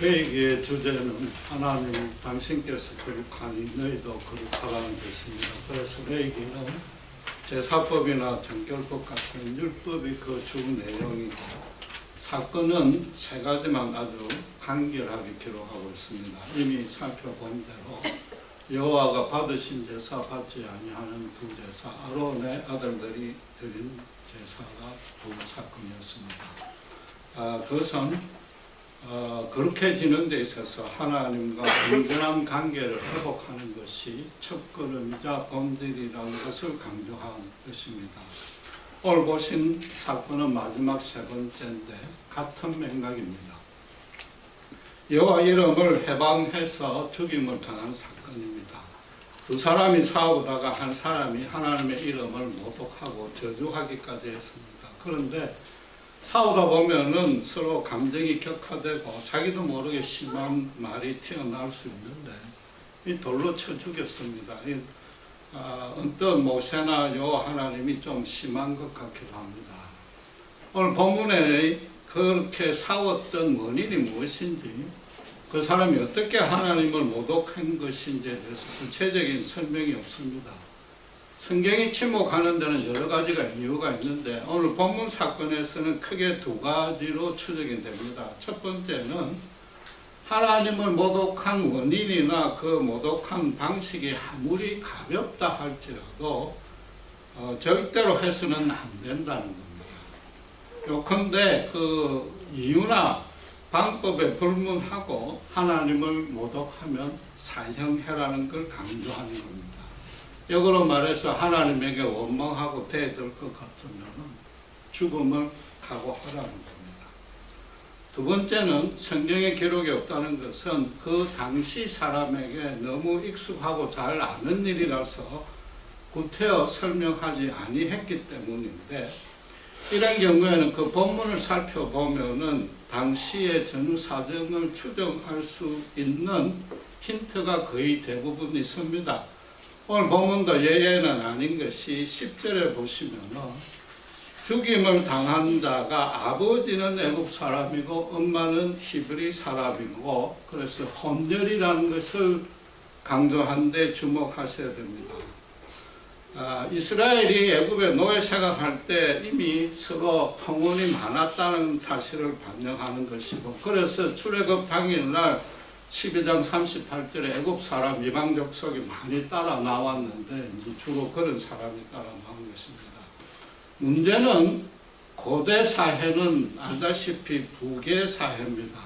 회개의 주제는 하나님 당신께서 거룩하니 너희도 거룩하라는 것입니다. 그래서 회개는 제사법이나 정결법 같은 율법이 그 주 내용이고, 사건은 세 가지만 아주 간결하게 기록하고 있습니다. 이미 살펴본 대로 여호와가 받으신 제사 받지 아니하는 두 제사, 아론의 아들들이 드린 제사가 두 사건이었습니다. 그것은 그렇게 데 있어서 하나님과 온전한 관계를 회복하는 것이 첫걸음이자 본질이라는 것을 강조한 것입니다. 오늘 보신 사건은 마지막 세 번째인데 같은 맥락입니다. 여호와 이름을 해방해서 죽임을 당한 사건입니다. 두 사람이 싸우다가 한 사람이 하나님의 이름을 모독하고 저주하기까지 했습니다. 그런데 싸우다 보면은 서로 감정이 격화되고 자기도 모르게 심한 말이 튀어나올 수 있는데 이 돌로 쳐 죽였습니다. 언뜻 모세나 여호와 하나님이 좀 심한 것 같기도 합니다. 오늘 본문에 그렇게 싸웠던 원인이 무엇인지, 그 사람이 어떻게 하나님을 모독한 것인지에 대해서 구체적인 설명이 없습니다. 성경이 침묵하는 데는 여러 가지가 이유가 있는데 오늘 본문 사건에서는 크게 두 가지로 추정이 됩니다. 첫 번째는 하나님을 모독한 원인이나 그 모독한 방식이 아무리 가볍다 할지라도 절대로 해서는 안 된다는 겁니다. 요컨대 그 이유나 방법에 불문하고 하나님을 모독하면 사형해라는 걸 강조하는 겁니다. 역으로 말해서 하나님에게 원망하고 대들 것 같으면 죽음을 각오하라는 겁니다. 두 번째는 성경에 기록이 없다는 것은 그 당시 사람에게 너무 익숙하고 잘 아는 일이라서 구태여 설명하지 아니했기 때문인데, 이런 경우에는 그 본문을 살펴보면은 당시의 전후 사정을 추정할 수 있는 힌트가 거의 대부분 있습니다. 오늘 본문도 예외는 아닌 것이 10절에 보시면은 죽임을 당한 자가 아버지는 애굽 사람이고 엄마는 히브리 사람이고, 그래서 혼혈이라는 것을 강조한 데 주목하셔야 됩니다. 이스라엘이 애굽에 노예 생활할 때 이미 서로 통혼이 많았다는 사실을 반영하는 것이고, 그래서 출애굽 당일날 12장 38절에 애굽 사람 이방 족속이 많이 따라 나왔는데 이제 주로 그런 사람이 따라 나온 것입니다. 문제는 고대 사회는 알다시피 부계 사회입니다.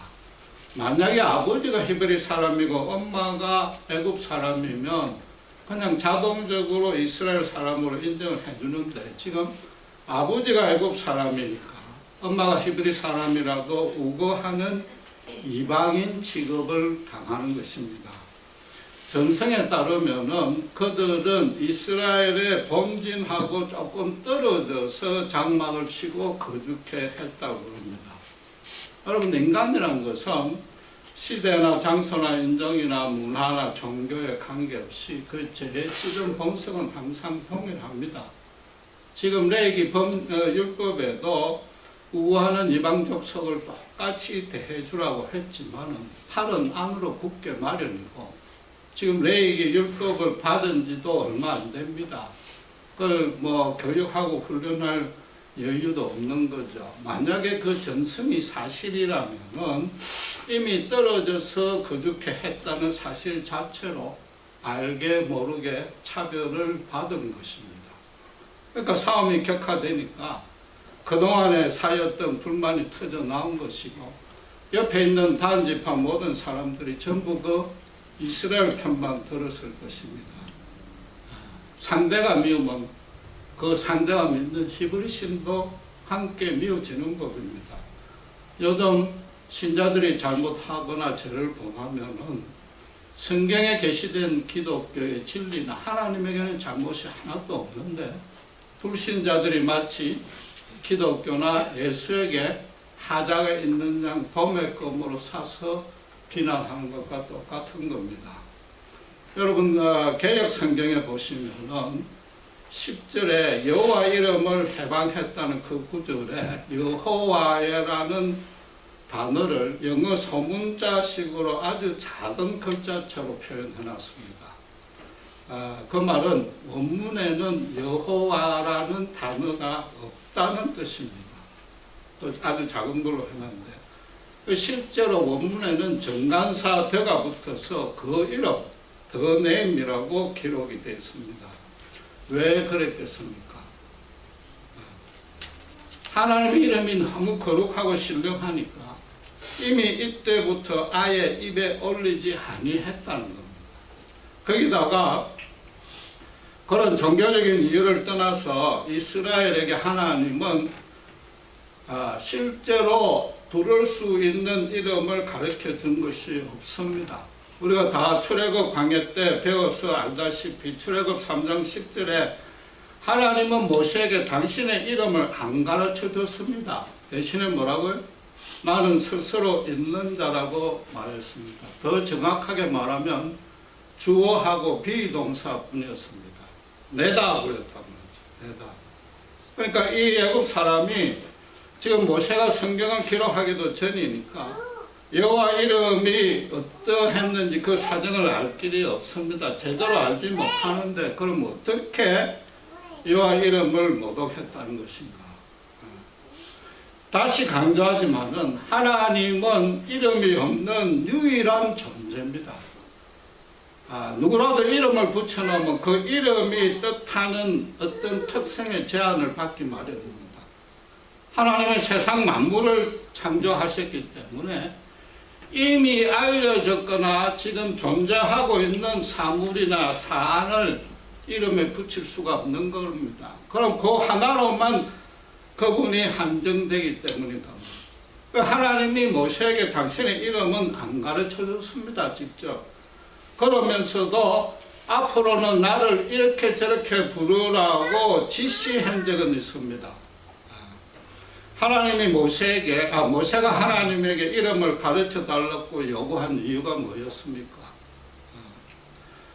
만약에 아버지가 히브리 사람이고 엄마가 애굽 사람이면 그냥 자동적으로 이스라엘 사람으로 인정을 해주는데, 지금 아버지가 애굽 사람이니까 엄마가 히브리 사람이라도 우거하는 이방인 취급을 당하는 것입니다. 전성에 따르면은 그들은 이스라엘의 본진하고 조금 떨어져서 장막을 치고 거주케 했다고 합니다. 여러분, 인간이라는 것은 시대나 장소나 인종이나 문화나 종교에 관계없이 그 제시된 본성은 항상 동일합니다. 지금 레위기 율법에도 우호하는 이방 족속을 똑같이 대해주라고 했지만은 팔은 안으로 굽게 마련이고, 지금 레위기 율법을 받은 지도 얼마 안 됩니다. 그걸 교육하고 훈련할 여유도 없는 거죠. 만약에 그 전승이 사실이라면은 이미 떨어져서 거주케 했다는 사실 자체로 알게 모르게 차별을 받은 것입니다. 그러니까 싸움이 격화되니까 그동안에 쌓였던 불만이 터져 나온 것이고, 옆에 있는 단지파 모든 사람들이 전부 그 이스라엘 편만 들었을 것입니다. 상대가 미우면 그 상대가 믿는 히브리 신도 함께 미워지는 법입니다. 요즘 신자들이 잘못하거나 죄를 범하면은 성경에 게시된 기독교의 진리나 하나님에게는 잘못이 하나도 없는데, 불신자들이 마치 기독교나 예수에게 하자가 있는 양 도매금으로 사서 비난하는 것과 똑같은 겁니다. 여러분, 개역 성경에 보시면은 10절에 여호와 이름을 해방했다는 그 구절에 여호와라는 단어를 영어 소문자식으로 아주 작은 글자체로 표현해 놨습니다. 그 말은 원문에는 여호와라는 단어가 없다는 뜻입니다. 아주 작은 걸로 해놨는데 실제로 원문에는 정관사 더가 붙어서 그 이름 the name이라고 기록이 되어 있습니다. 왜 그랬겠습니까? 하나님의 이름이 너무 거룩하고 신령하니까 이미 이때부터 아예 입에 올리지 아니했다는 겁니다. 거기다가 그런 종교적인 이유를 떠나서 이스라엘에게 하나님은 실제로 부를 수 있는 이름을 가르쳐 준 것이 없습니다. 우리가 다 출애굽 강해 때 배워서 알다시피 출애굽 3장 10절에 하나님은 모세에게 당신의 이름을 안 가르쳐 줬습니다. 대신에 뭐라고요? 나는 스스로 있는 자라고 말했습니다. 더 정확하게 말하면 주어하고 비동사뿐이었습니다. 내다 그랬단 말이죠. 내다. 그러니까 이 애굽 사람이 지금 모세가 성경을 기록하기도 전이니까 여호와 이름이 어떠했는지 그 사정을 알 길이 없습니다. 제대로 알지 못하는데 그럼 어떻게 여호와 이름을 모독했다는 것인가? 다시 강조하지만은 하나님은 이름이 없는 유일한 존재입니다. 누구라도 이름을 붙여놓으면 그 이름이 뜻하는 어떤 특성의 제한을 받기 마련입니다. 하나님은 세상 만물을 창조하셨기 때문에 이미 알려졌거나 지금 존재하고 있는 사물이나 사안을 이름에 붙일 수가 없는 겁니다. 그럼 그 하나로만 그분이 한정되기 때문이다. 하나님이 모세에게 당신의 이름은 안 가르쳐 줬습니다. 직접. 그러면서도 앞으로는 나를 이렇게 저렇게 부르라고 지시한 적은 있습니다. 하나님이 모세가 하나님에게 이름을 가르쳐 달라고 요구한 이유가 뭐였습니까?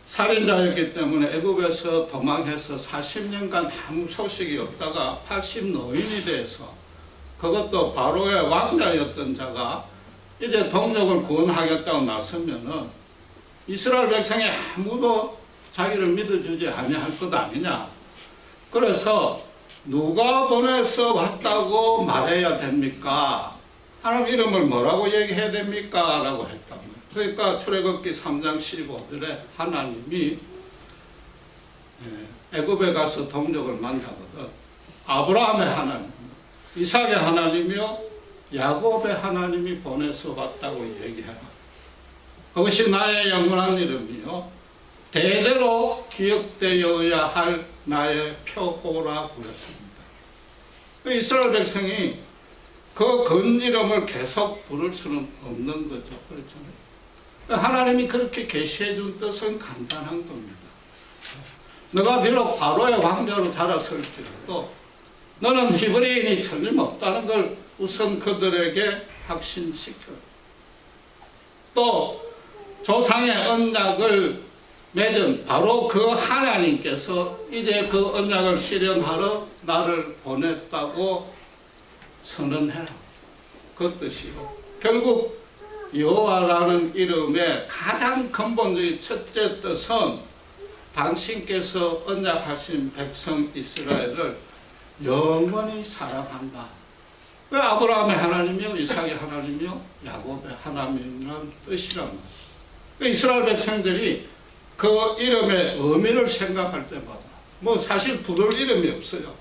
살인자였기 때문에 애굽에서 도망해서 40년간 아무 소식이 없다가 80 노인이 돼서 그것도 바로의 왕자였던 자가 이제 동족을 구원하겠다고 나서면은 이스라엘 백성이 아무도 자기를 믿어주지 아니할 것 아니냐. 그래서 누가 보내서 왔다고 말해야 됩니까? 하나님 이름을 뭐라고 얘기해야 됩니까? 라고 했단 말이에요. 그러니까 출애굽기 3장 15절에 하나님이 애굽에 가서 동족을 만나거든. 아브라함의 하나님, 이삭의 하나님이요, 야곱의 하나님이 보내서 왔다고 얘기해라. 그것이 나의 영원한 이름이요, 대대로 기억되어야 할 나의 표호라 그랬습니다. 이스라엘 백성이 그 건 이름을 계속 부를 수는 없는 거죠. 그렇잖아요. 하나님이 그렇게 계시해 준 뜻은 간단한 겁니다. 너가 비록 바로의 왕자로 자라설지라도 너는 히브리인이 틀림없다는 걸 우선 그들에게 확신시켜. 또 조상의 언약을 맺은 바로 그 하나님께서 이제 그 언약을 실현하러 나를 보냈다고 선언해라. 그 뜻이요. 결국 여호와라는 이름의 가장 근본적인 첫째 뜻은 당신께서 언약하신 백성 이스라엘을 영원히 사랑한다. 왜 아브라함의 하나님이요, 이삭의 하나님이요, 야곱의 하나님이라는 뜻이란 말이에요. 이스라엘 백성들이 그 이름의 의미를 생각할 때마다 뭐 사실 부를 이름이 없어요.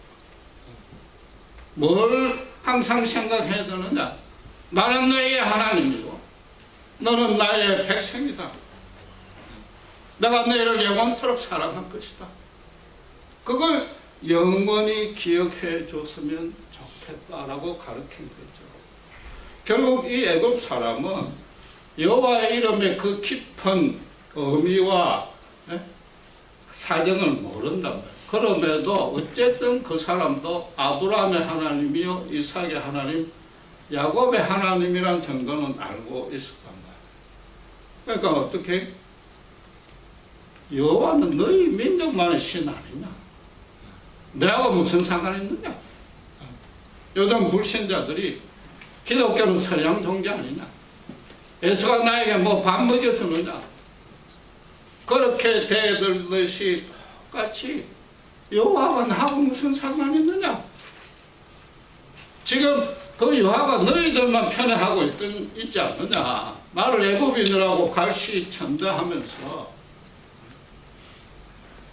뭘 항상 생각해야 되느냐? 나는 너의 하나님이고 너는 나의 백성이다. 내가 너희를 영원토록 사랑할 것이다. 그걸 영원히 기억해 줬으면 좋겠다라고 가르친 거죠. 결국 이 애굽 사람은 여호와의 이름의 그 깊은 의미와 사정을 모른단 말이에요. 그럼에도 어쨌든 그 사람도 아브라함의 하나님이요, 이삭의 하나님, 야곱의 하나님이란 정도는 알고 있었단 말이에요. 그러니까 어떻게? 여호와는 너희 민족만의 신 아니냐? 내하고 무슨 상관이 있느냐? 요즘 불신자들이 기독교는 서양 종교 아니냐? 예수가 나에게 뭐 밥 먹여주느냐? 그렇게 대들듯이 똑같이 여호와가 나하고 무슨 상관이 있느냐? 지금 그 여호와가 너희들만 편애하고 있지 않느냐? 나를 애굽인이라고 갈시 천대하면서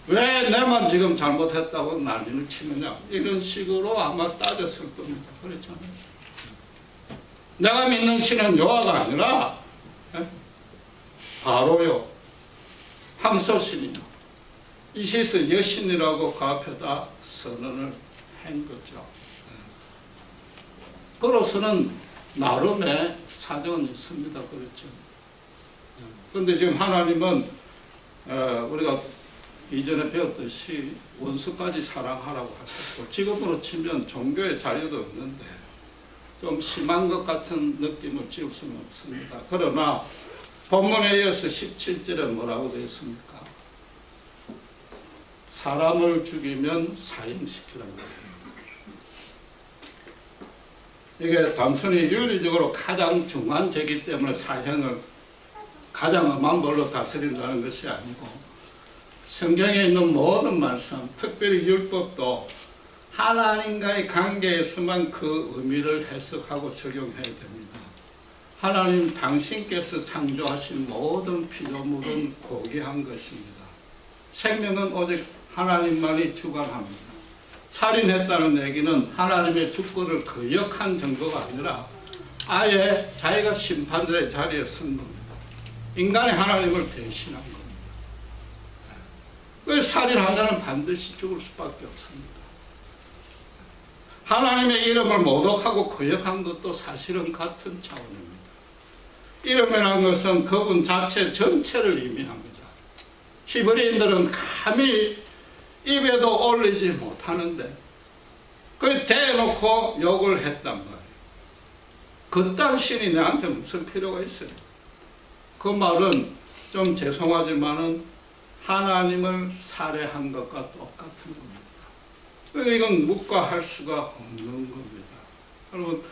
왜 내만 지금 잘못했다고 난리를 치느냐? 이런 식으로 아마 따졌을 겁니다. 그렇잖아요. 내가 믿는 신은 여호와가 아니라 바로요, 함소신이요, 이시스 여신이라고 그 앞에다 선언을 한 거죠. 그로서는 나름의 사정은 있습니다. 그렇죠. 그런데 지금 하나님은 우리가 이전에 배웠듯이 원수까지 사랑하라고 하셨고, 지금으로 치면 종교의 자유도 없는데 좀 심한 것 같은 느낌을 지울 수는 없습니다. 그러나 본문에 이어서 17절에 뭐라고 되어 있습니까? 사람을 죽이면 사형시키라고 했습니다. 이게 단순히 윤리적으로 가장 중한 죄이기 때문에 사형을 가장 엄한 걸로 다스린다는 것이 아니고, 성경에 있는 모든 말씀, 특별히 율법도 하나님과의 관계에서만 그 의미를 해석하고 적용해야 됩니다. 하나님 당신께서 창조하신 모든 피조물은 고귀한 것입니다. 생명은 오직 하나님만이 주관합니다. 살인했다는 얘기는 하나님의 주권을 거역한 정도가 아니라 아예 자기가 심판자의 자리에 선 겁니다. 인간의 하나님을 대신한 겁니다. 그 살인한 자는 반드시 죽을 수밖에 없습니다. 하나님의 이름을 모독하고 거역한 것도 사실은 같은 차원입니다. 이름이라는 것은 그분 자체 전체를 의미합니다. 히브리인들은 감히 입에도 올리지 못하는데 그 대놓고 욕을 했단 말이에요. 그딴 신이 내한테 무슨 필요가 있어요? 그 말은 좀 죄송하지만은 하나님을 살해한 것과 똑같은 겁니다. 그래서 이건 묵과할 수가 없는 겁니다. 여러분,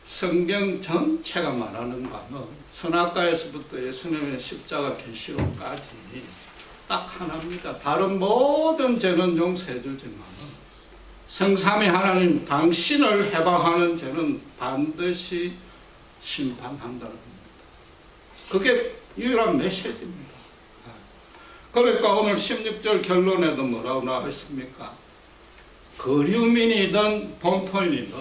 성경 전체가 말하는 바는 선악과에서부터 예수님의 십자가 계시록까지 딱 하나입니다. 다른 모든 죄는 용서해 주지만 성삼위 하나님 당신을 해방하는 죄는 반드시 심판한다는 겁니다. 그게 유일한 메시지입니다. 그러니까 오늘 16절 결론에도 뭐라고 나와 있습니까? 거류민이든 본토인이든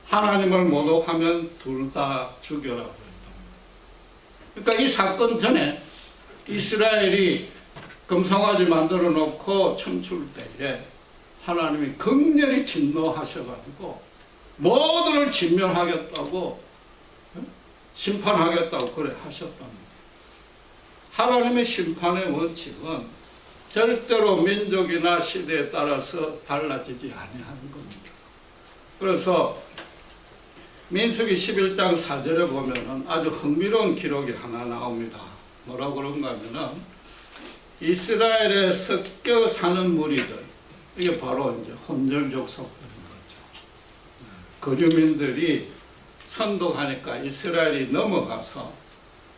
하나님을 모독하면 둘 다 죽여라고 했답니다. 그러니까 이 사건 전에 이스라엘이 금송아지 만들어 놓고 춤출 때에 하나님이 극렬히 진노하셔가지고 모두를 진멸하겠다고 심판하겠다고 그래 하셨답니다. 하나님의 심판의 원칙은 절대로 민족이나 시대에 따라서 달라지지 아니하는 겁니다. 그래서 민수기 11장 4절에 보면은 아주 흥미로운 기록이 하나 나옵니다. 뭐라고 그런가 하면은 이스라엘에 섞여 사는 무리들, 이게 바로 이제 혼혈족 속들인 거죠. 거류민들이 선동하니까 이스라엘이 넘어가서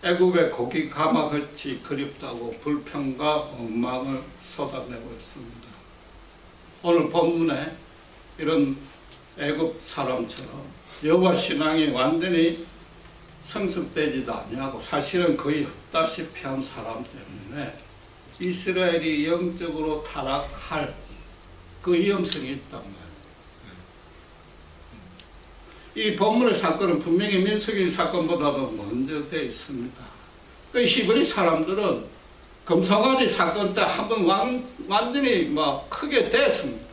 애굽의 고기 가마같이 그립다고 불평과 원망을 쏟아내고 있습니다. 오늘 본문에 이런 애굽 사람처럼 여호와 신앙이 완전히 성숙되지도 아니하고 사실은 거의 없다시피 한 사람 때문에 이스라엘이 영적으로 타락할 그 위험성이 있단 말이에요. 이 본문의 사건은 분명히 민수기 사건보다도 먼저 되어 있습니다. 그 히브리 사람들은 금송아지 사건 때 한번 완전히 막 크게 됐습니다.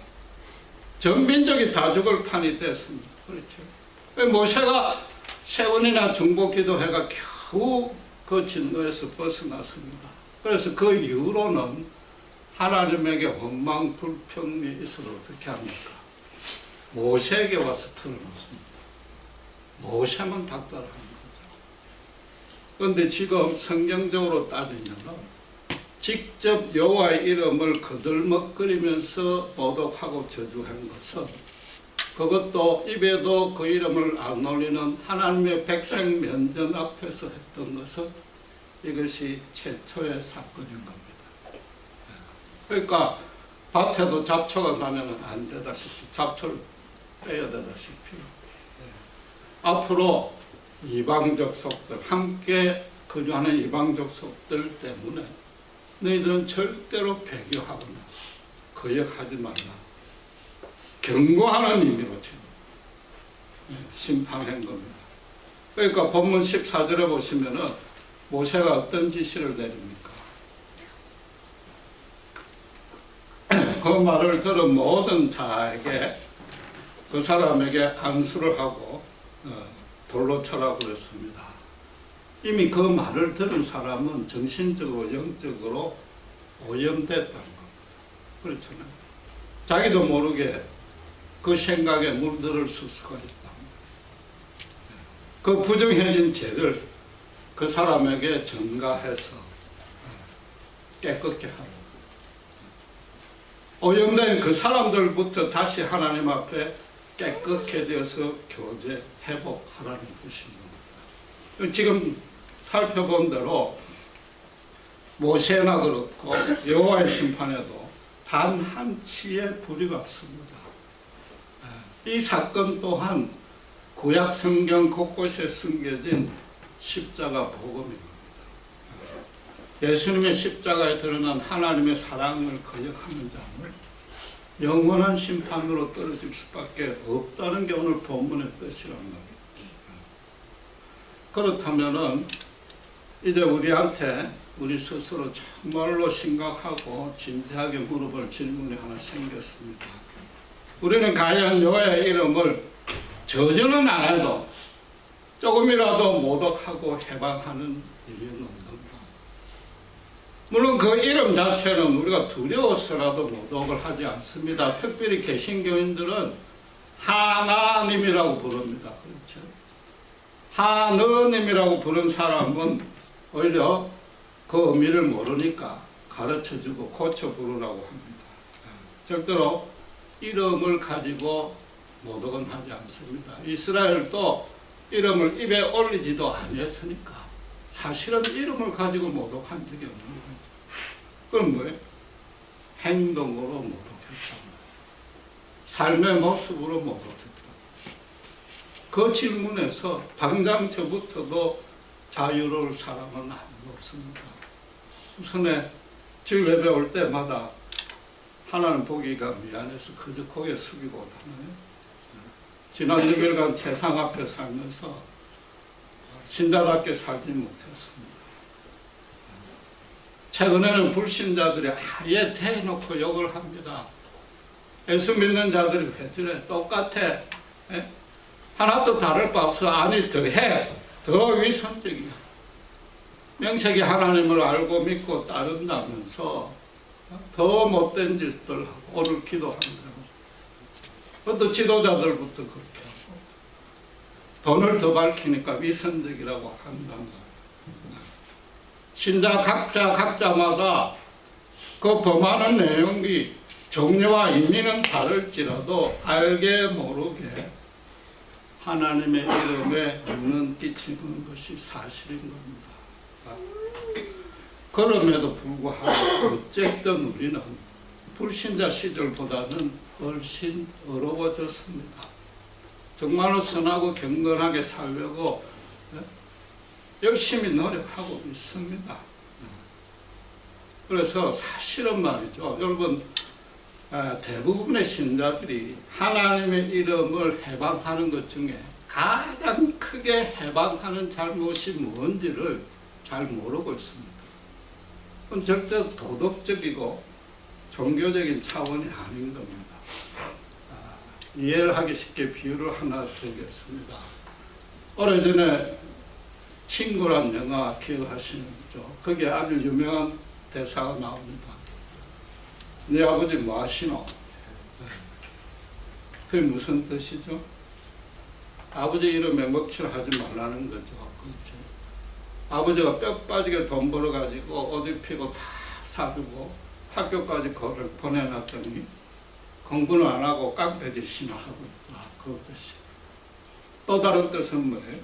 전 민족이 다 죽을 판이 됐습니다. 그렇죠. 모세가 세 번이나 중보기도 해가 겨우 그 진노에서 벗어났습니다. 그래서 그 이후로는 하나님에게 원망 불평이 있어도 어떻게 합니까? 모세에게 와서 털어놓습니다. 모세만 닥달하는 거죠. 그런데 지금 성경적으로 따지면 직접 여호와의 이름을 거들먹거리면서 모독하고 저주한 것은 그것도 입에도 그 이름을 안 올리는 하나님의 백성 면전 앞에서 했던 것은 이것이 최초의 사건인 겁니다. 그러니까 밭에도 잡초가 나면 안 되다시피 잡초를 빼야 되다시피 앞으로 이방적 속들 함께 거주하는 이방적 속들 때문에 너희들은 절대로 배교하거나 거역하지 말라. 경고하는 의미로 지금 심판한 겁니다. 그러니까 본문 14절에 보시면은 모세가 어떤 지시를 내립니까? 그 말을 들은 모든 자에게 그 사람에게 안수를 하고 돌로 쳐라고 그랬습니다. 이미 그 말을 들은 사람은 정신적으로 영적으로 오염됐다는 겁니다. 그렇잖아요. 자기도 모르게 그 생각에 물들을 수가 있다. 그 부정해진 죄를 그 사람에게 전가해서 깨끗게 하고 오염된 그 사람들부터 다시 하나님 앞에 깨끗게 되어서 교제, 회복하라는 뜻입니다. 지금 살펴본 대로 모세나 그렇고 여호와의 심판에도 단 한 치의 불이가 없습니다. 이 사건 또한 구약 성경 곳곳에 숨겨진 십자가 복음입니다. 예수님의 십자가에 드러난 하나님의 사랑을 거역하는 자는 영원한 심판으로 떨어질 수밖에 없다는 게 오늘 본문의 뜻이란 말이에요. 그렇다면은 이제 우리한테 우리 스스로 정말로 심각하고 진지하게 물어볼 질문이 하나 생겼습니다. 우리는 과연 여호와의 이름을 저주는 안 해도 조금이라도 모독하고 해방하는 일은 없는가? 물론 그 이름 자체는 우리가 두려워서라도 모독을 하지 않습니다. 특별히 개신교인들은 하나님이라고 부릅니다. 그렇죠? 하느님이라고 부른 사람은 오히려 그 의미를 모르니까 가르쳐주고 고쳐 부르라고 합니다. 절대로 이름을 가지고 모독은 하지 않습니다. 이스라엘도 이름을 입에 올리지도 아니했으니까 사실은 이름을 가지고 모독한 적이 없는 거예요. 그럼 뭐예요? 행동으로 모독했다. 삶의 모습으로 모독했다. 그 질문에서 당장 저부터도 자유로울 사람은 아무도 없습니다. 우선에 주일 예배 올 때마다 하나님 보기가 미안해서 그저 고개 숙이고 오잖아요. 지난 6일간 세상 앞에 살면서 신자답게 살지 못했습니다. 최근에는 불신자들이 아예 대놓고 욕을 합니다. 예수 믿는 자들이 왜 저래? 똑같아. 하나도 다를 바 없어. 아니 더해. 더 위선적이야. 명색이 하나님을 알고 믿고 따른다면서 더 못된 짓들 하고 오늘 기도한다고. 그것도 지도자들부터 그렇게 하고 돈을 더 밝히니까 위선적이라고 한단 말이에요. 신자 각자마다 그 범하는 내용이 종류와 의미는 다를지라도 알게 모르게 하나님의 이름에 없는 끼치는 것이 사실인 겁니다. 그럼에도 불구하고 어쨌든 우리는 불신자 시절보다는 훨씬 어려워졌습니다. 정말로 선하고 경건하게 살려고 열심히 노력하고 있습니다. 그래서 사실은 말이죠. 여러분 대부분의 신자들이 하나님의 이름을 해방하는 것 중에 가장 크게 해방하는 잘못이 뭔지를 잘 모르고 있습니다. 그건 절대 도덕적이고 종교적인 차원이 아닌 겁니다. 이해를 하기 쉽게 비유를 하나 드리겠습니다. 오래전에 친구란 영화 기억하시죠? 거기에 아주 유명한 대사가 나옵니다. 네 아버지 뭐 하시노? 그게 무슨 뜻이죠? 아버지 이름에 먹칠하지 말라는 거죠. 그렇죠? 아버지가 뼈 빠지게 돈 벌어가지고 옷 입히고 다 사주고 학교까지 그를 보내놨더니 공부는 안 하고 깡패짓 신화하고 있다. 그 뜻이. 또 다른 뜻은 뭐예요?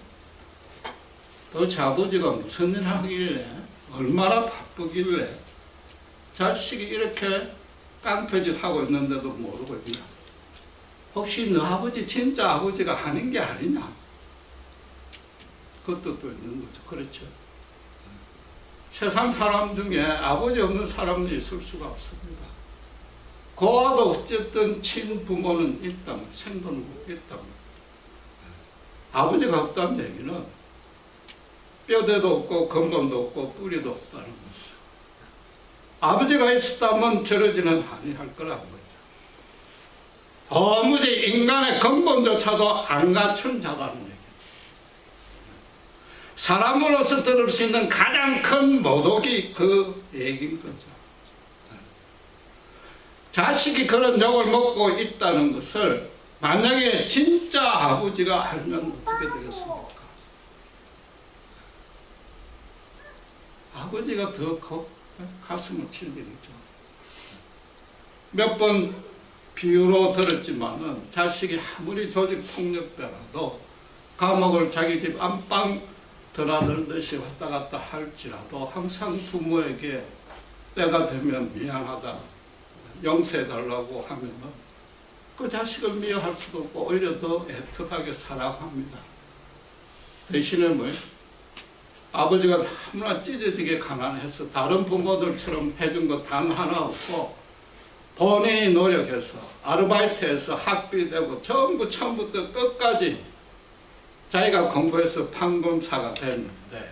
도대체 아버지가 무슨 일 하길래, 얼마나 바쁘길래 자식이 이렇게 깡패짓 하고 있는데도 모르고 있냐? 혹시 너 아버지 진짜 아버지가 하는 게 아니냐? 그것도 또 있는 거죠. 그렇죠. 세상 사람 중에 아버지 없는 사람이 있을 수가 없습니다. 고아도 어쨌든 친부모는 있다면, 생존은 있다면, 아버지가 없다는 얘기는 뼈대도 없고 근본도 없고 뿌리도 없다는 거죠. 아버지가 있었다면 저러지는 아니할 거라는 거죠. 도무지 인간의 근본조차도 안 갖춘 자라는 얘기죠. 사람으로서 들을 수 있는 가장 큰 모독이 그 얘기인 거죠. 자식이 그런 욕을 먹고 있다는 것을 만약에 진짜 아버지가 알면 어떻게 되겠습니까? 아버지가 더 가슴을 찔리죠. 몇 번 비유로 들었지만은 자식이 아무리 조직폭력배라도 감옥을 자기 집 안방 드나들듯이 왔다 갔다 할지라도 항상 부모에게 때가 되면 미안하다, 용서해달라고 하면은 그 자식을 미워할 수도 없고 오히려 더 애틋하게 사랑합니다. 대신에 뭐예요? 아버지가 너무나 찢어지게 가난해서 다른 부모들처럼 해준 거 단 하나 없고 본인이 노력해서 아르바이트해서 학비 되고 전부 처음부터 끝까지 자기가 공부해서 판검사가 됐는데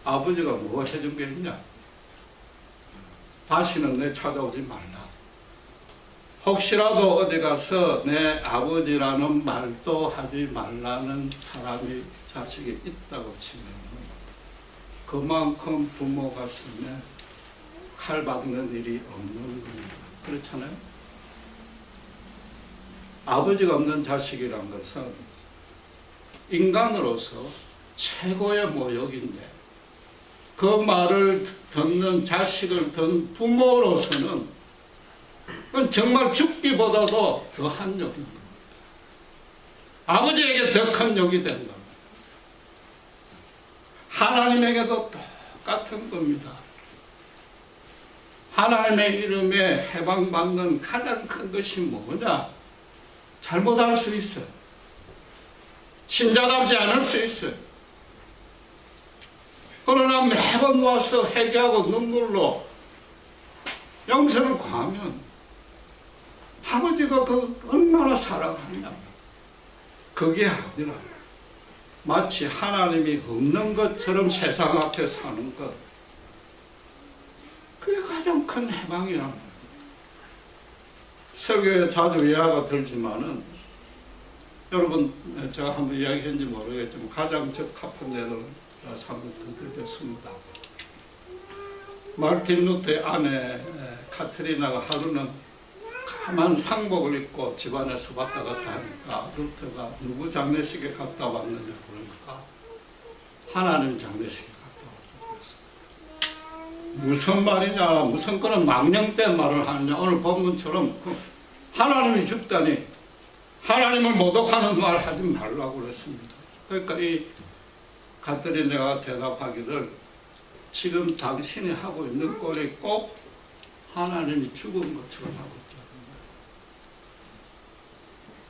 아버지가 뭐 해준 게 있냐? 다시는 내 찾아오지 말라. 혹시라도 어디 가서 내 아버지라는 말도 하지 말라는 사람이 자식이 있다고 치면 그만큼 부모 가슴에 칼 박는 일이 없는 겁니다. 그렇잖아요? 아버지가 없는 자식이란 것은 인간으로서 최고의 모욕인데 그 말을 듣는 자식을 든 부모로서는 그건 정말 죽기보다도 더한 욕입니다. 아버지에게 더 큰 욕이 된다. 하나님에게도 똑같은 겁니다. 하나님의 이름에 해방받는 가장 큰 것이 뭐냐? 잘못할 수 있어요. 신자답지 않을 수 있어요. 그러나 매번 와서 회개하고 눈물로 용서를 구하면 아버지가 그 얼마나 사랑하냐. 그게 아니라 마치 하나님이 없는 것처럼 세상 앞에 사는 것. 그게 가장 큰 해방이란 말이에요. 설교에 자주 이야기가 들지만은 여러분 제가 한번 이야기했는지 모르겠지만 가장 적합한 예를 한번 드리겠습니다. 마르틴 루터의 아내 카트리나가 하루는 까만 상복을 입고 집안에서 왔다 갔다 하니까 루터가 누구 장례식에 갔다 왔느냐 그러니까 하나님 장례식에 갔다 왔다고 했어요. 무슨 말이냐, 무슨 그런 망령된 말을 하느냐. 오늘 본문처럼 하나님이 죽다니 하나님을 모독하는 말 하지 말라고 그랬습니다. 그러니까 이 카트리나가 대답하기를 지금 당신이 하고 있는 꼴이 꼭 하나님이 죽은 것처럼 하고 있죠.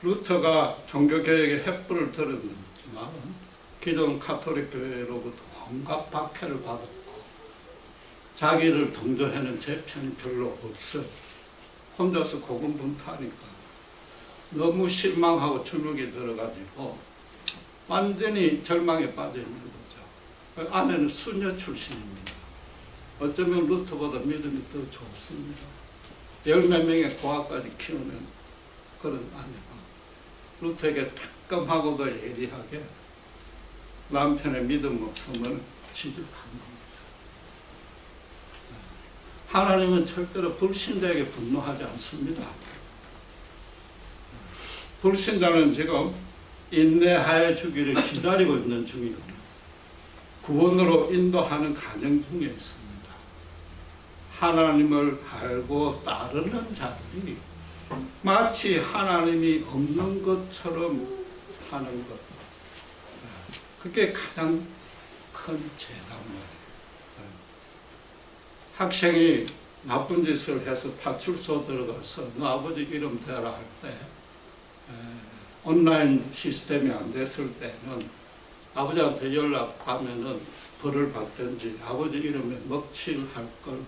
루터가 종교개혁의 횃불을 들었지만 기존 카톨릭 교회로부터 온갖 박해를 받았고 자기를 동조하는 재편이 별로 없어 혼자서 고군분투하니까 너무 실망하고 주눅이 들어가지고 완전히 절망에 빠져 있는 거죠. 아내는 수녀 출신입니다. 어쩌면 루터보다 믿음이 더 좋습니다. 열 몇 명의 고아까지 키우는 그런 아내가 루터에게 따끔하고도 예리하게 남편의 믿음 없음을 지적한 겁니다. 하나님은 절대로 불신자에게 분노하지 않습니다. 불신자는 지금 인내하여 주기를 기다리고 있는 중이거든요. 구원으로 인도하는 과정 중에 있습니다. 하나님을 알고 따르는 자들이 마치 하나님이 없는 것처럼 하는 것. 그게 가장 큰 죄란 말이에요. 학생이 나쁜 짓을 해서 파출소 들어가서 너 아버지 이름 대라 할 때 온라인 시스템이 안 됐을 때는 아버지한테 연락하면은 벌을 받든지 아버지 이름에 먹칠할 걸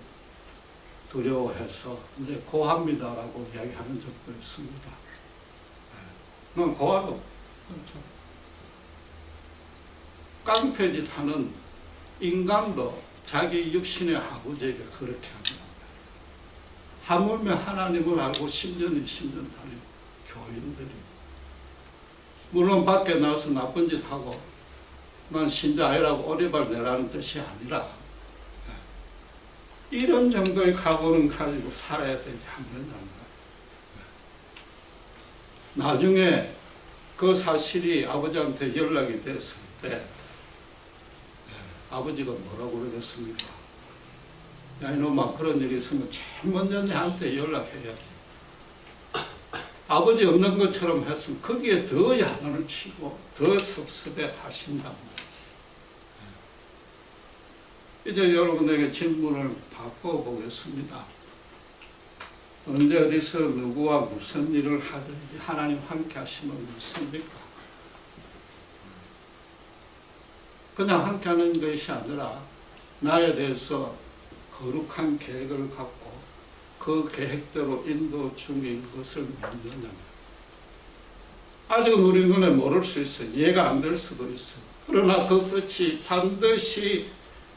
두려워해서 이제 고합니다라고 이야기하는 적도 있습니다. 그건 고하고 깡패짓 하는 인간도 자기 육신의 아버지에게 그렇게 합니다. 하물며 하나님을 알고 10년, 20년 다닌 교인들이 물론 밖에 나와서 나쁜 짓 하고 난 신자 아니라고 오리발 내라는 뜻이 아니라 이런 정도의 각오는 가지고 살아야 되지 않느냐. 나중에 그 사실이 아버지한테 연락이 됐을 때 아버지가 뭐라고 그러겠습니까? 야 이놈아 그런 일이 있으면 제일 먼저 내한테 연락해야지. 아버지 없는 것처럼 했으면 거기에 더 야단을 치고 더 섭섭해 하신답니다. 이제 여러분에게 질문을 바꿔보겠습니다. 언제 어디서 누구와 무슨 일을 하든지 하나님 함께 하시면 믿습니까? 그냥 함께 하는 것이 아니라 나에 대해서 거룩한 계획을 갖고 그 계획대로 인도 중인 것을 믿느냐. 아직은 우리 눈에 모를 수 있어요. 이해가 안 될 수도 있어요. 그러나 그 끝이 반드시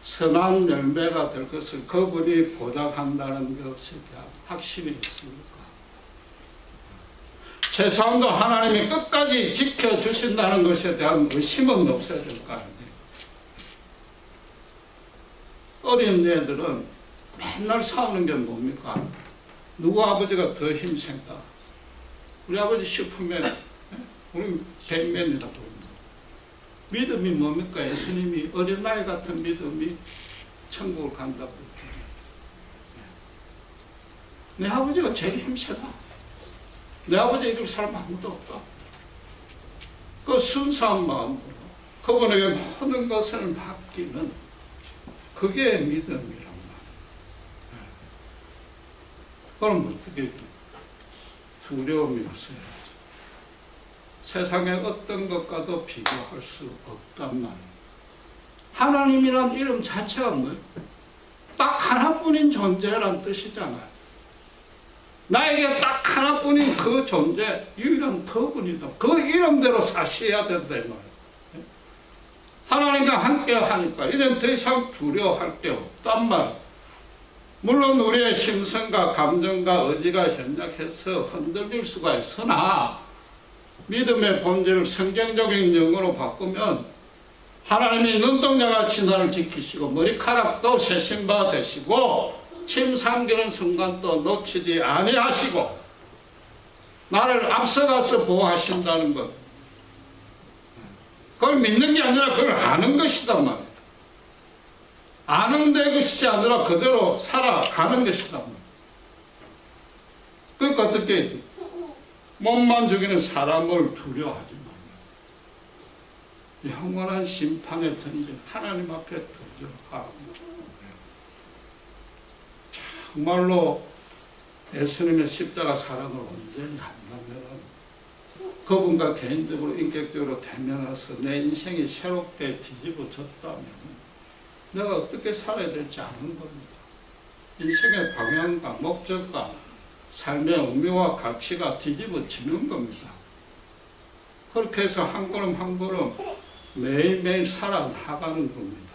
선한 열매가 될 것을 그분이 보장한다는 것에 대한 확신이 있습니까? 최소한도 하나님이 끝까지 지켜주신다는 것에 대한 의심은 없어야 될 거 아니에요. 어린 애들은 맨날 싸우는 게 뭡니까? 누구 아버지가 더 힘센가? 우리 아버지 슈퍼맨, 우리 백맨이라고 합니다. 믿음이 뭡니까? 예수님이 어린아이 같은 믿음이 천국을 간다고 했잖아요. 내 아버지가 제일 힘세다. 내 아버지 이길 사람 아무도 없다. 그 순수한 마음으로 그분에게 모든 것을 맡기는 그게 믿음이란 말이에요. 그럼 어떻게 두려움이 없어야죠. 세상의 어떤 것과도 비교할 수 없단 말이에요. 하나님이란 이름 자체가 뭐예요? 딱 하나뿐인 존재란 뜻이잖아요. 나에게 딱 하나뿐인 그 존재, 유일한 그분이다. 그 이름대로 사셔야 된다 이 말이에요. 하나님과 함께 하니까 이젠 더 이상 두려워할 게 없단 말이에요. 물론 우리의 심성과 감정과 의지가 현작해서 흔들릴 수가 있으나 믿음의 본질을 성경적인 영어로 바꾸면 하나님이 눈동자같이 나를 지키시고 머리카락도 세신 바 되시고 침 삼키는 순간도 놓치지 아니하시고 나를 앞서가서 보호하신다는 것. 그걸 믿는 게 아니라 그걸 아는 것이단 말이에요. 아는 데 것이 아니라 그대로 살아가는 것이단 말이에요. 그러니까 어떻게 몸만 죽이는 사람을 두려워하지 말고 영원한 심판에 던진 하나님 앞에 두려워하고 정말로 예수님의 십자가 사랑을 온전히 한다면 그분과 개인적으로 인격적으로 대면해서 내 인생이 새롭게 뒤집어졌다면 내가 어떻게 살아야 될지 아는 겁니다. 인생의 방향과 목적과 삶의 의미와 가치가 뒤집어지는 겁니다. 그렇게 해서 한 걸음 한 걸음 매일매일 살아나가는 겁니다.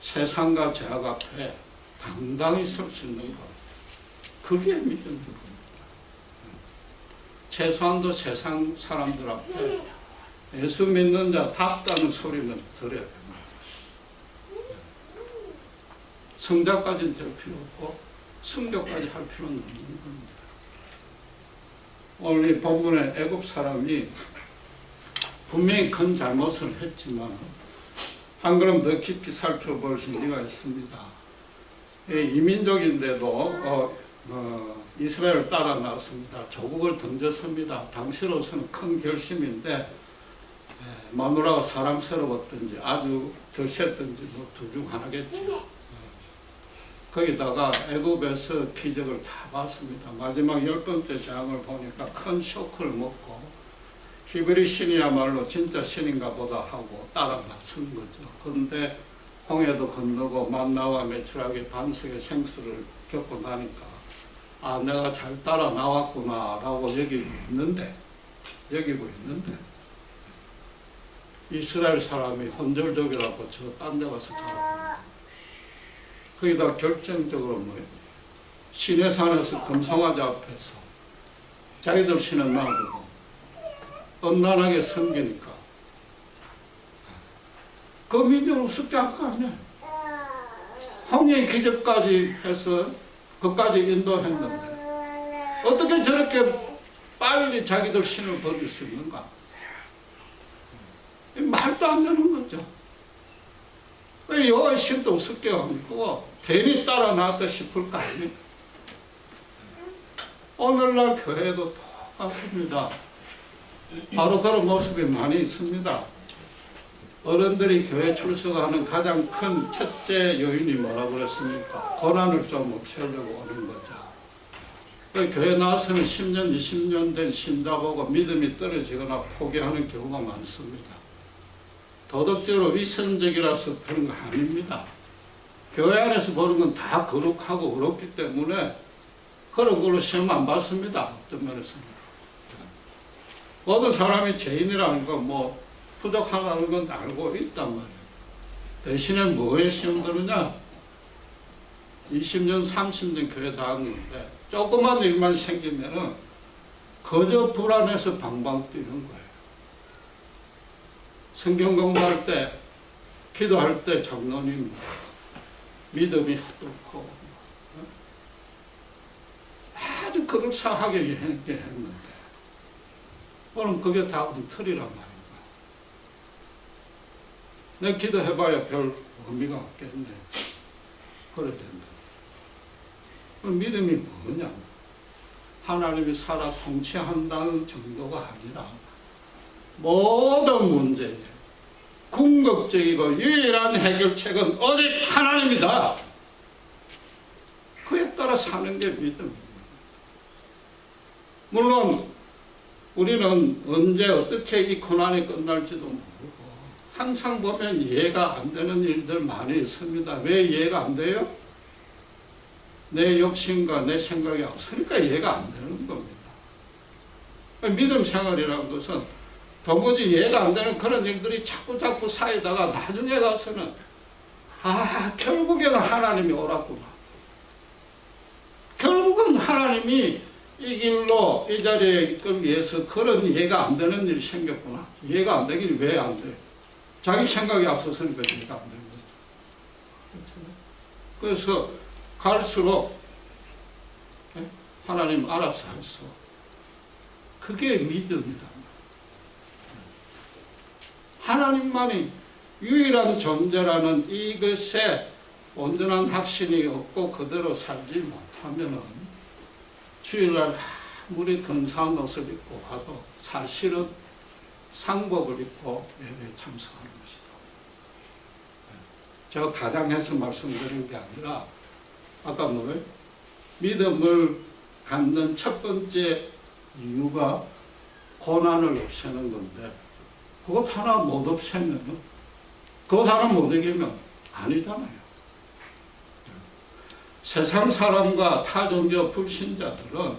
세상과 죄악 앞에 당당히 설 수 있는 것. 그게 믿음인 겁니다. 최소한도 세상 사람들 앞에 예수 믿는 자 답다는 소리는 들어야 됩니다. 성자까지는 될 필요 없고 성교까지 할 필요는 없는 겁니다. 오늘 이 본문의 애굽 사람이 분명히 큰 잘못을 했지만 한 걸음 더 깊이 살펴볼 의미가 있습니다. 이민족인데도 이스라엘을 따라 나왔습니다. 조국을 던졌습니다. 당시로서는 큰 결심인데 마누라가 사랑스러웠든지 아주 드셌든지 뭐 둘 중 하나겠죠. 거기다가 애굽에서 기적을 다 봤습니다. 마지막 10번째 장을 보니까 큰 쇼크를 먹고 히브리 신이야말로 진짜 신인가 보다 하고 따라 나선 거죠. 그런데 홍해도 건너고 만나와 메추라기 반석의 생수를 겪고 나니까 아, 내가 잘 따라 나왔구나 라고 여기고 있는데 이스라엘 사람이 혼절족이라고 저 딴 데 가서 자라고 거기다 결정적으로 뭐예요? 시내산에서 금송아지 앞에서 자기들 신은 놔두고 엄난하게 섬기니까 그 민족은 우습지 않을 거 아니야. 홍해 기적까지 해서 그까지 인도했는데 어떻게 저렇게 빨리 자기들 신을 버릴 수 있는가? 말도 안 되는 거죠. 여호와의 신도 우습게 하고 괜히 따라 나왔다 싶을 거 아니에요. 오늘날 교회도 똑같습니다. 바로 그런 모습이 많이 있습니다. 어른들이 교회 출석하는 가장 큰 첫째 요인이 뭐라고 그랬습니까? 고난을 좀 없애려고 오는 거죠. 교회 나와서는 10년, 20년 된 신자보고 믿음이 떨어지거나 포기하는 경우가 많습니다. 도덕적으로 위선적이라서 그런 거 아닙니다. 교회 안에서 보는 건 다 거룩하고 그렇기 때문에 그런 걸로 시험 안 받습니다. 어떤 면에서는. 모든 사람이 죄인이라는 건 뭐 부족하다는 건 알고 있단 말이에요. 대신에 뭐에 시험 드느냐? 20년, 30년 교회 다녔는데 조그만 일만 생기면은 거저 불안해서 방방 뛰는 거예요. 성경 공부할 때, 기도할 때 장로님 믿음이 헛돌고 아주 그럴싸하게 했는데 오늘 그게 다 엉터리란 말이야. 내 기도해봐야 별 의미가 없겠네. 그래 된다. 믿음이 뭐냐? 하나님이 살아 통치한다는 정도가 아니라 모든 문제에 궁극적이고 유일한 해결책은 오직 하나님이다. 그에 따라 사는 게 믿음입니다. 물론 우리는 언제 어떻게 이 고난이 끝날지도 모르고 항상 보면 이해가 안 되는 일들 많이 있습니다. 왜 이해가 안 돼요? 내 욕심과 내 생각이 없으니까 이해가 안 되는 겁니다. 믿음 생활이라는 것은 도무지 이해가 안 되는 그런 일들이 자꾸 쌓이다가 나중에 가서는 결국에는 하나님이 오라구나. 결국은 하나님이 이 길로 이 자리에 있기 위해서 그런 이해가 안 되는 일이 생겼구나. 이해가 안 되긴 왜 안 돼? 자기 생각이 앞서서니까 이해가 안 되는 거죠. 그래서 갈수록 하나님 알아서 하소. 그게 믿음이다. 하나님만이 유일한 존재라는 이것에 온전한 확신이 없고 그대로 살지 못하면은 주일날 아무리 근사한 옷을 입고 가도 사실은 상복을 입고 예배에 참석하는 것이다. 제가 가장해서 말씀드린 게 아니라 아까 뭐예요? 믿음을 갖는 첫 번째 이유가 고난을 없애는 건데 그것 하나 못 없애면 그것 하나 못 이기면 아니잖아요. 세상 사람과 타종교 불신자들은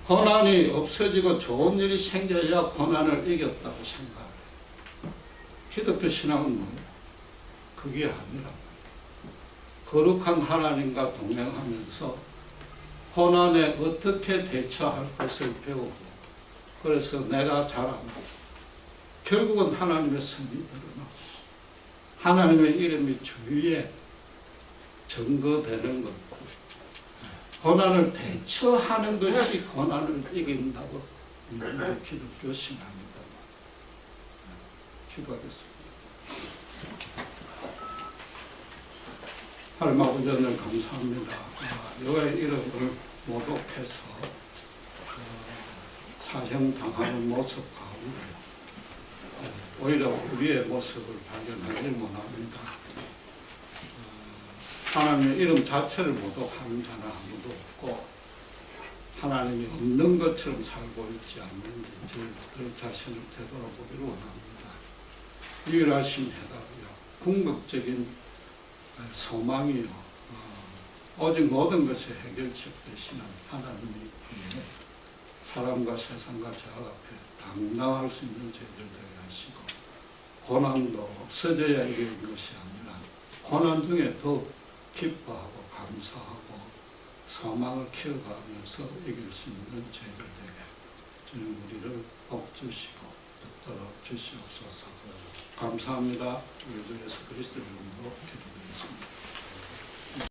고난이 없어지고 좋은 일이 생겨야 고난을 이겼다고 생각해요. 기독교 신앙은 뭐예요? 그게 아니라 거룩한 하나님과 동행하면서 고난에 어떻게 대처할 것을 배우고 그래서 내가 잘하고 결국은 하나님의 승리 드러나고 하나님의 이름이 주위에 증거되는 것. 고난을 대처하는 것이 고난을 이긴다고 믿는 게 기독교 신앙이다. 기도하겠습니다. 하나님 아버지 오늘 감사합니다. 여호와의 이름을 모독해서 사형당하는 모습 가운데 오히려 우리의 모습을 발견하길 원합니다. 하나님의 이름 자체를 모독하는 자는 아무도 없고 하나님이 없는 것처럼 살고 있지 않는지 저희들 자신을 되돌아보기를 원합니다. 유일하신 해답이요, 궁극적인 소망이요, 오직 모든 것의 해결책 되시는 하나님이 있기에 사람과 세상과 저 앞에 당당할 수 있는 죄들 되게 하시고, 고난도 서져야 이기는 것이 아니라 고난 중에 더 기뻐하고 감사하고 소망을 키워가면서 이길 수 있는 죄들 되게 주님 우리를 복 주시고 붙들어 주시옵소서. 감사합니다. 우리 주 예수 그리스도 이름으로 기도드리겠습니다.